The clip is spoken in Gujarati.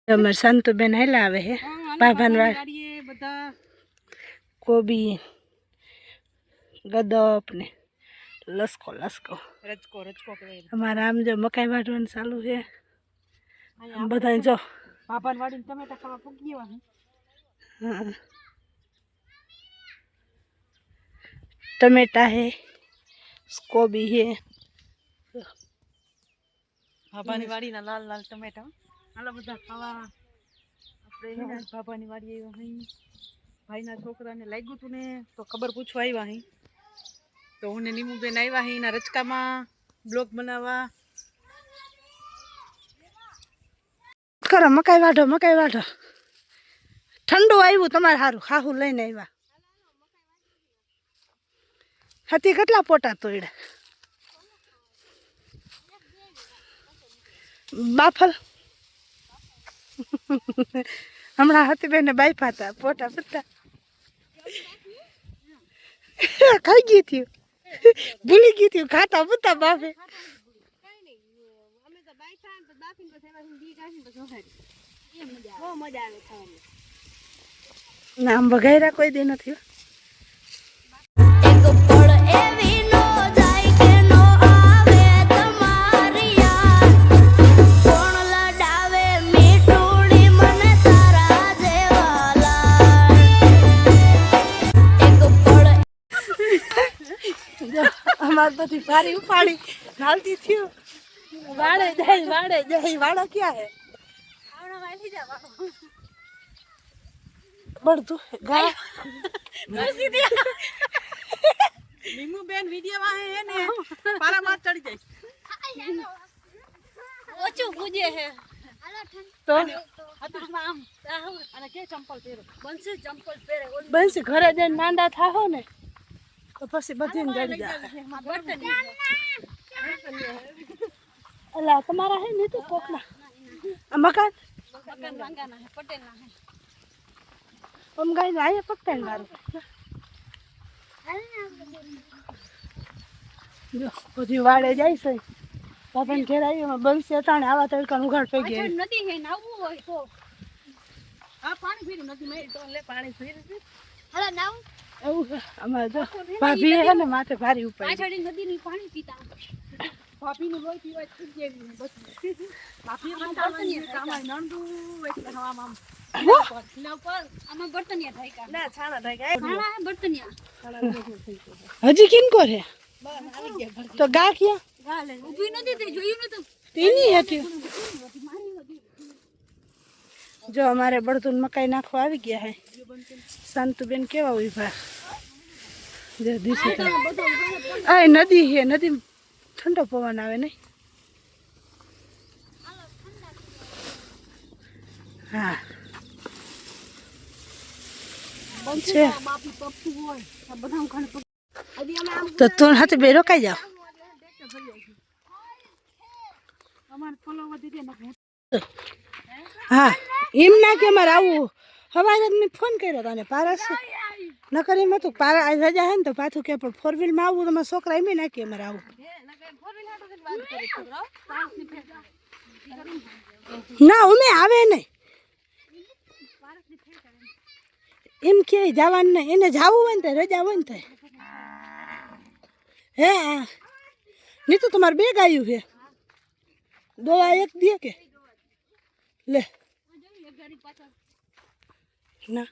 અમારે સંતુબેન હેલા આવે હે ભાભાનવાડી બધા કોબી ગદપ ને લસકો લસકો રચકો રચકો કહેવાય. અમારા આમ જો મકાઈ વાઢવાનું ચાલુ છે બધા જો ભાભાનવાડી ટમેટા ખાવા પૂગી ગયા. હા टमेटा है कोबी है ભાભાની વાડીના લાલ લાલ ટમેટા હાલા બધા ખાવા. આપણે ભાભાની વાડી આવ્યા અહીં ભાઈના છોકરાને લાગ્યું હતું ને તો ખબર પૂછવા આવ્યા અહીં તો હું ને નીમુબેન આવ્યા અહીં એના રચકામાં બ્લોગ બનાવવા. કરો મકાઈ વાઢો ઠંડુ આવ્યું તમારે સારું ખાહું લઈને આવ્યા હતી કેટલા પોટા તોડ્યા બાફલ હમણાં હતી બેને બાફા હતા પોટા બધા ખાઈ ગઈ થયું ભૂલી ગઈ થયું ખાતા બધા બાફે ના આમ વઘાયરા કોઈ દી નથી. અમારે બધી ભારી ઉપાડી હાલતી થયું વાડે જાય વાડો ક્યાં હે બળતું ગાય નીમુબેન વિડિયોમાં હે ને પારામાં ચડી જાય ઓછું પૂજે હે તો અને કે ચંપલ પહેરો બંસી ચંપલ પહેરે બસ ઘરે જઈને નાંદા થાહો ને તો પછી બધી જડી જાય. અલા તમારા હે ને તો કોકના મકાન વાંગાના હે પટેલના હે ઓમ ગાય આયા પકતા મારું જો બધી વાડે જાય છે બાપાને ઘેર આવી બંસી અટાણે આવા તડકા ઉઘાડ પડી ગયા નદી હે નાવું હોય તો આ પાણી પીરું નથી મેં તો લે પાણી પીરું હાલા નાવ એવું અમારે જો ભાભી હે ને માથે ભારી ઉપર પાછળ નદીની પાણી પીતા ભાભીનું લોહી પીવાય થઈ જેવી બસ ભાભી મને કામાય નંદુ એટલે હવામાં આમાં બર્તનિયા થાય કા ના છાણા થાય કે છાણા બર્તનિયા હજી કિન કોરે બસ આવી ગયા તો ગા ક્યાં ગાલે ઊભી નથી તે જોયું નતું તેની હતી જો અમારે બળતું મકાઈ નાખવા આવી ગયા હે શાંતુબેન કેવા ઉભા જો દીસી આ નદી હે નદી ઠંડો પવન આવે નહીં હા છે બાપી પપ્પુ હોય બધા ખાને અભી અમે આમ તો તું હાથે બે રોકાઈ જાવ અમાર ફોલો વધી દે ને હા એમ ના કે અમારે આવું હવારે મેં ફોન કર્યો તને પારસ નકર એમ હતું પારા આજ રજા હે ને તો પાછું કે પણ 4 વ્હીલમાં આવું તમારા છોકરા એમ નાખી અમારે આવું ના અમે આવે નહીં એમ કે જવાનું નહીં એને જવું હોય ને તો રજા હોય ને તો હે નહીં તો તમારે બે ગાયું છે દવા એક દે કે લે ના